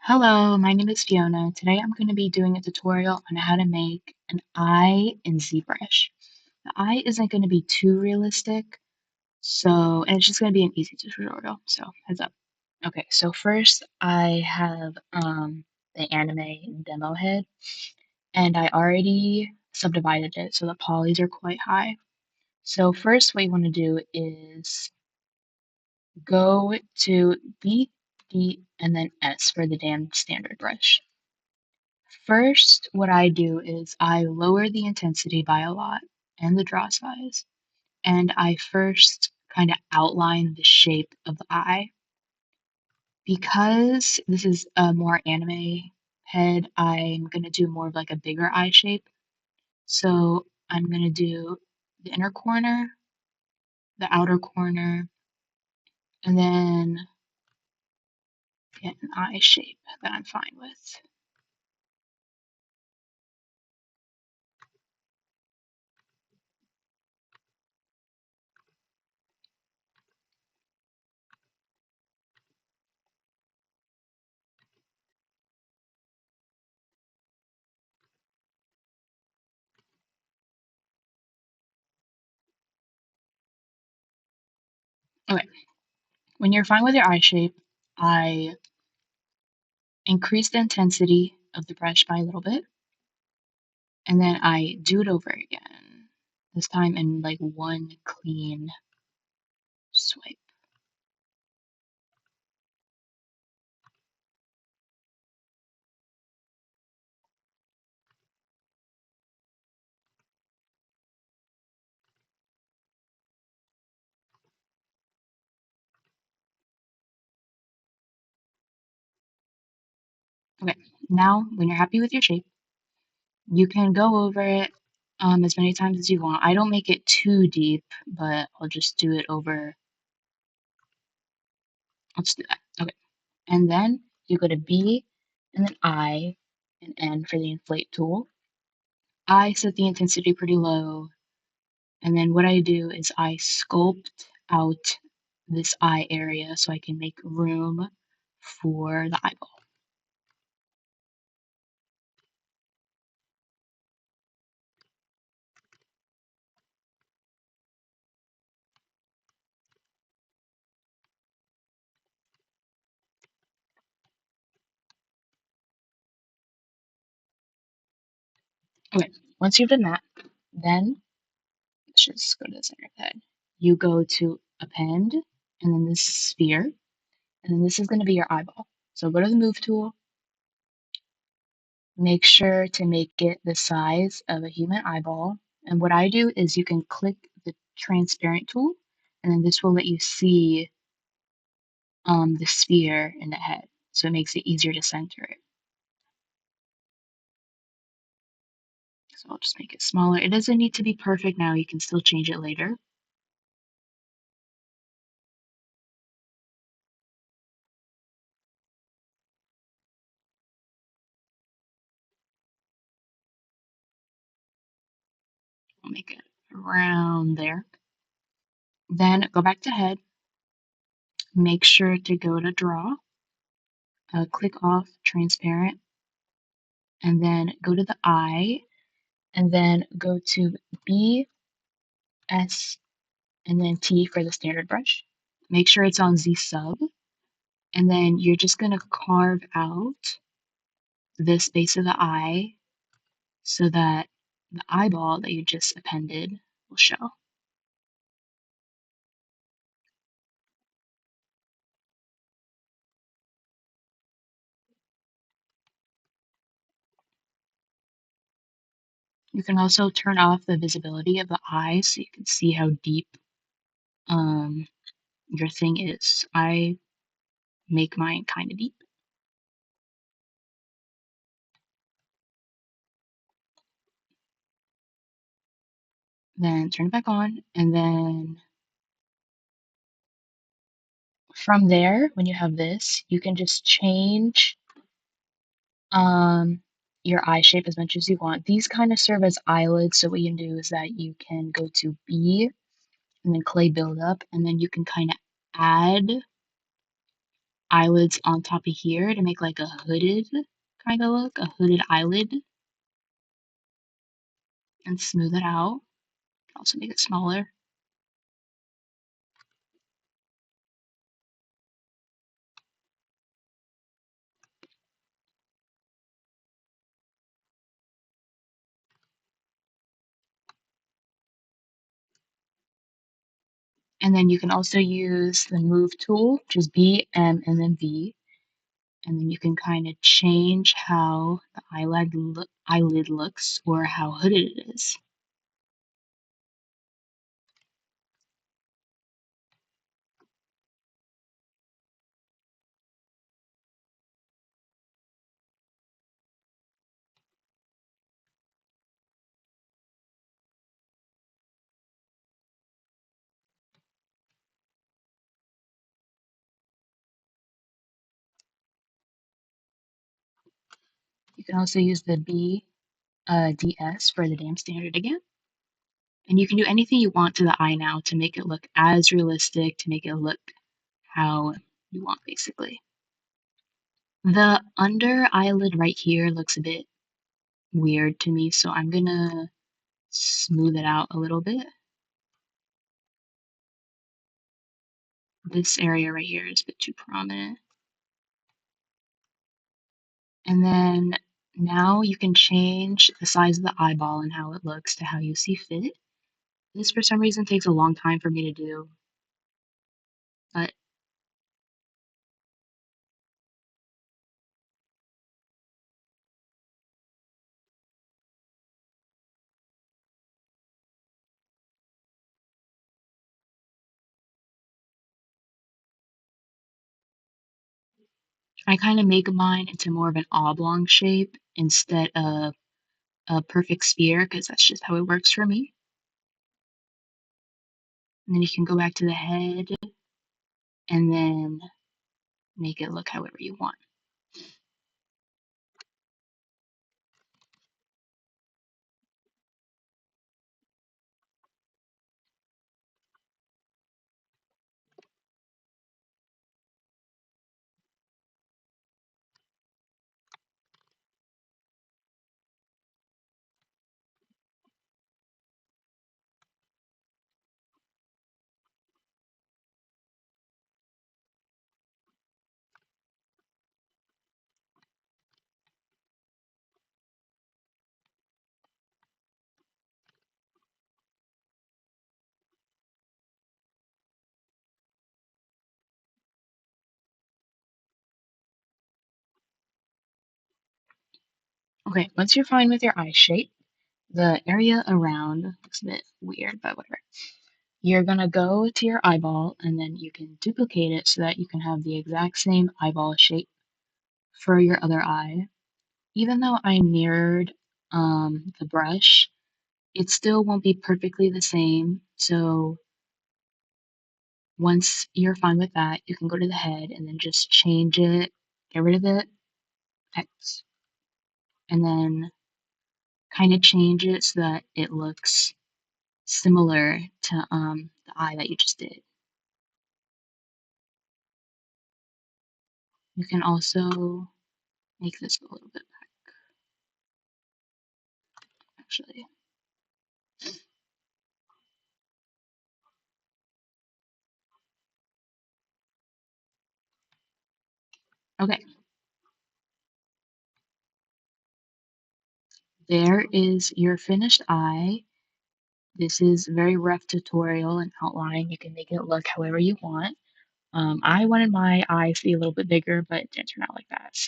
Hello, my name is Fiona. Today I'm going to be doing a tutorial on how to make an eye in ZBrush. The eye isn't going to be too realistic, and it's just going to be an easy tutorial, so heads up. Okay, so first I have the anime demo head, and I already subdivided it so the polys are quite high. So first what you want to do is go to B, D, and then S for the damn standard brush. First, what I do is I lower the intensity by a lot and the draw size, and I first kind of outline the shape of the eye. Because this is a more anime head, I'm going to do more of like a bigger eye shape. So I'm going to do the inner corner, the outer corner, and then get an eye shape that I'm fine with. Okay, when you're fine with your eye shape, I increase the intensity of the brush by a little bit, and then I do it over again, this time in like one clean swipe. Okay, now when you're happy with your shape, you can go over it as many times as you want. I don't make it too deep, but I'll just do it over. I'll just do that. Okay, and then you go to B, and then I, and N for the inflate tool. I set the intensity pretty low, and then what I do is I sculpt out this eye area so I can make room for the eyeball. Okay, once you've done that, then let's just go to the center of the head. You go to append, and then this sphere, and then this is going to be your eyeball. So go to the move tool, make sure to make it the size of a human eyeball. And what I do is you can click the transparent tool, and then this will let you see the sphere in the head. So it makes it easier to center it. So I'll just make it smaller. It doesn't need to be perfect now. You can still change it later. I'll make it around there. Then go back to head. Make sure to go to draw. Click off transparent. And then go to the eye. And then go to B, S, and then T for the standard brush. Make sure it's on Z sub. And then you're just going to carve out the space of the eye so that the eyeball that you just appended will show. You can also turn off the visibility of the eye so you can see how deep your thing is. I make mine kind of deep. Then turn it back on, and then from there, when you have this, you can just change your eye shape as much as you want. These kind of serve as eyelids, so what you can do is that you can go to B and then clay buildup, and then you can kind of add eyelids on top of here to make like a hooded kind of look, a hooded eyelid, and smooth it out. Also make it smaller. And then you can also use the move tool, which is B, M, and then V. And then you can kind of change how the eyelid looks or how hooded it is. You can also use the DS for the damn standard again. And you can do anything you want to the eye now to make it look as realistic, to make it look how you want, basically. The under eyelid right here looks a bit weird to me, so I'm gonna smooth it out a little bit. This area right here is a bit too prominent. And then now you can change the size of the eyeball and how it looks to how you see fit. This, for some reason, takes a long time for me to do, but I kind of make mine into more of an oblong shape instead of a perfect sphere because that's just how it works for me. And then you can go back to the head and then make it look however you want. Okay, once you're fine with your eye shape, the area around looks a bit weird, but whatever. You're gonna go to your eyeball and then you can duplicate it so that you can have the exact same eyeball shape for your other eye. Even though I mirrored the brush, it still won't be perfectly the same. So once you're fine with that, you can go to the head and then just change it, get rid of the X, and then kind of change it so that it looks similar to the eye that you just did. You can also make this a little bit back, actually. Okay, there is your finished eye. This is a very rough tutorial and outline. You can make it look however you want. I wanted my eyes to be a little bit bigger, but it didn't turn out like that. So